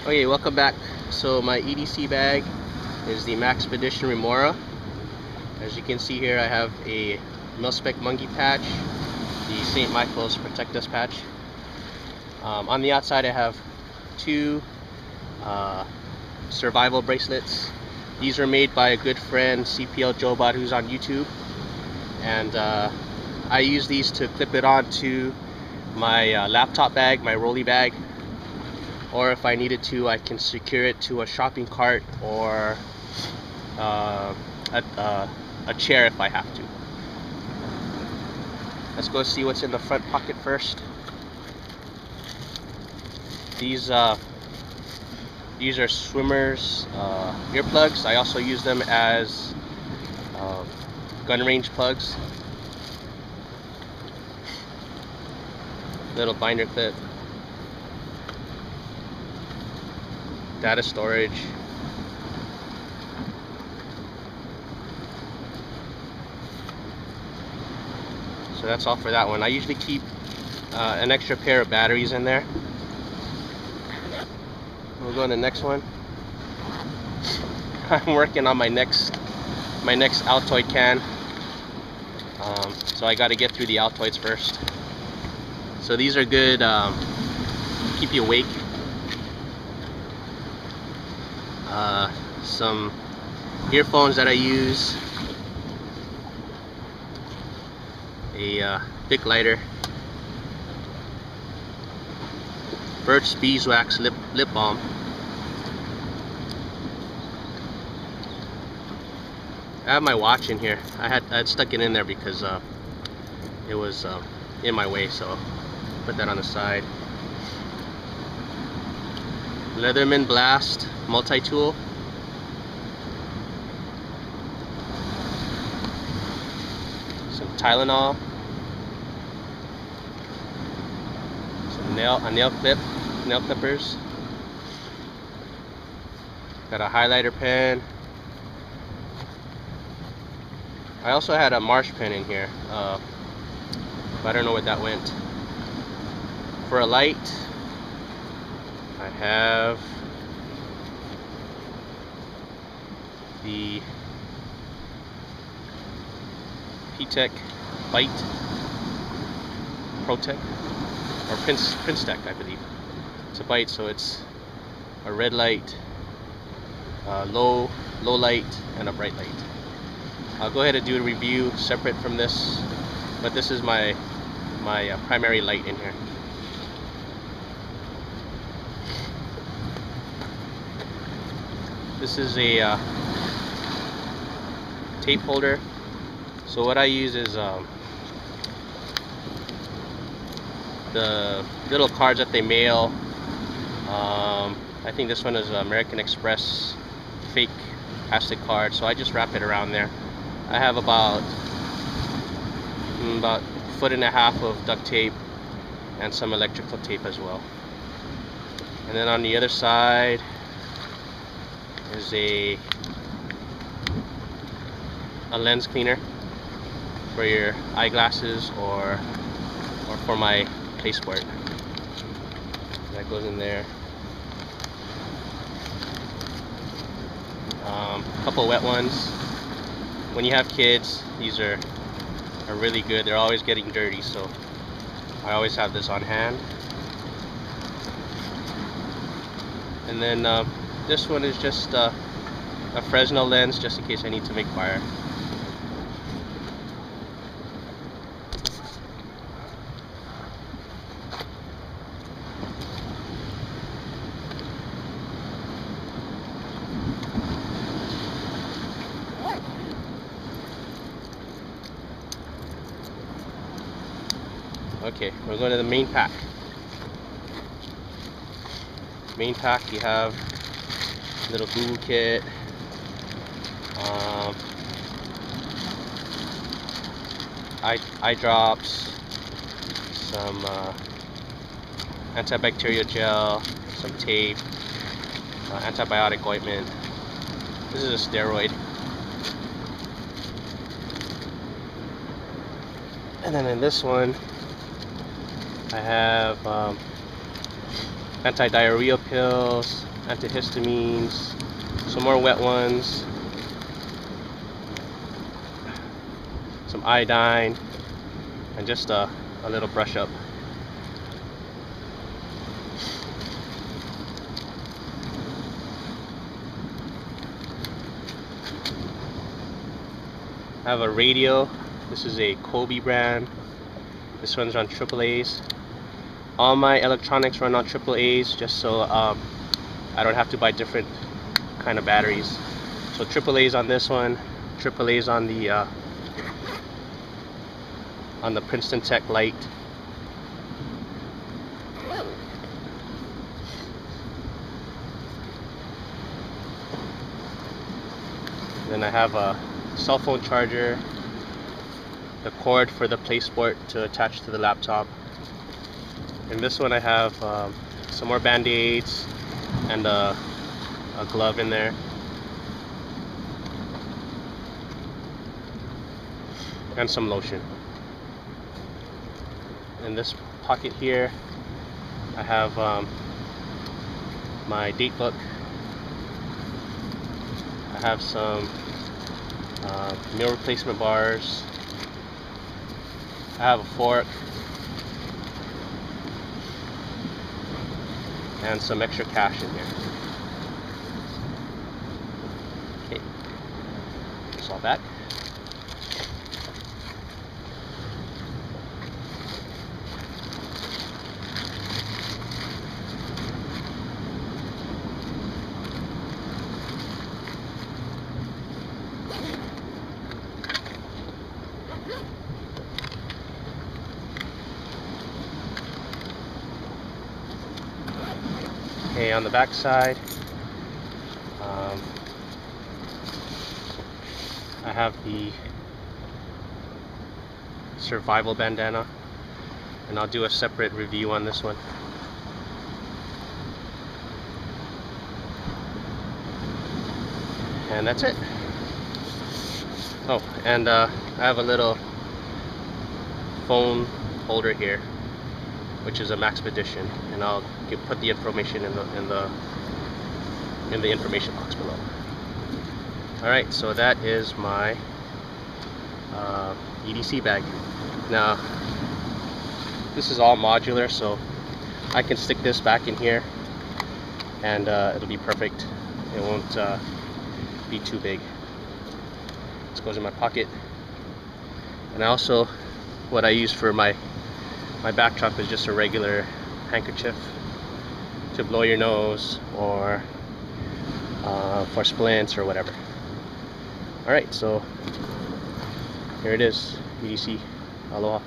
Okay, welcome back. So my EDC bag is the Maxpedition Remora. As you can see here, I have a mil-spec monkey patch, the St. Michael's Protect Us patch. On the outside I have two survival bracelets. These are made by a good friend, CPL Jobot, who's on YouTube. And I use these to clip it onto my laptop bag, my rolly bag. Or if I needed to, I can secure it to a shopping cart or a chair if I have to. Let's go see what's in the front pocket first. These are swimmers earplugs. I also use them as gun range plugs. Little binder clip. Data storage. So that's all for that one. I usually keep an extra pair of batteries in there. We'll go to the next one. I'm working on my next Altoid can. So I got to get through the Altoids first. So these are good, keep you awake. Some earphones that I use, a Bic lighter, Burt's Beeswax lip balm, I have my watch in here. I had stuck it in there because it was in my way, so put that on the side. Leatherman Blast multi-tool. Some Tylenol. Some nail clippers. Got a highlighter pen. I also had a marsh pen in here, but I don't know where that went. For a light, I have the P-Tech Bite Pro-Tech, or Prince Tech, I believe. It's a Bite, so it's a red light, low light, and a bright light. I'll go ahead and do a review separate from this, but this is my primary light in here. This is a tape holder. So what I use is the little cards that they mail. I think this one is American Express fake plastic card, so I just wrap it around there. I have about a foot and a half of duct tape and some electrical tape as well. And then on the other side is a lens cleaner for your eyeglasses or for my play sport. That goes in there. A couple wet ones. When you have kids, these are really good. They're always getting dirty, so I always have this on hand. And then this one is just a Fresnel lens, just in case I need to make fire. Okay, we're going to the main pack. Main pack, you have a little Google kit, eye drops, some antibacterial gel, some tape, antibiotic ointment. This is a steroid. And then in this one, I have anti-diarrhea pills, antihistamines, some more wet ones, some iodine, and just a little brush up. I have a radio. This is a Kobe brand. This one's on AAA's. All my electronics run on AAA's just so I don't have to buy different kind of batteries. So AAA's on this one, AAA's on the Princeton Tech Lite. Then I have a cell phone charger, the cord for the PlaySport to attach to the laptop. In this one I have some more band-aids and a glove in there, and some lotion. In this pocket here I have my date book. I have some meal replacement bars. I have a fork and some extra cash in here. Okay, it's all back. Okay, on the back side, I have the survival bandana, and I'll do a separate review on this one. And that's it. Oh, and I have a little phone holder here, which is a Maxpedition, and I'll put the information in the information box below. All right, so that is my EDC bag. Now, this is all modular, so I can stick this back in here, and it'll be perfect. It won't be too big. This goes in my pocket, and also, what I use for my backdrop is just a regular handkerchief to blow your nose, or for splints or whatever. Alright, so here it is, EDC. Aloha.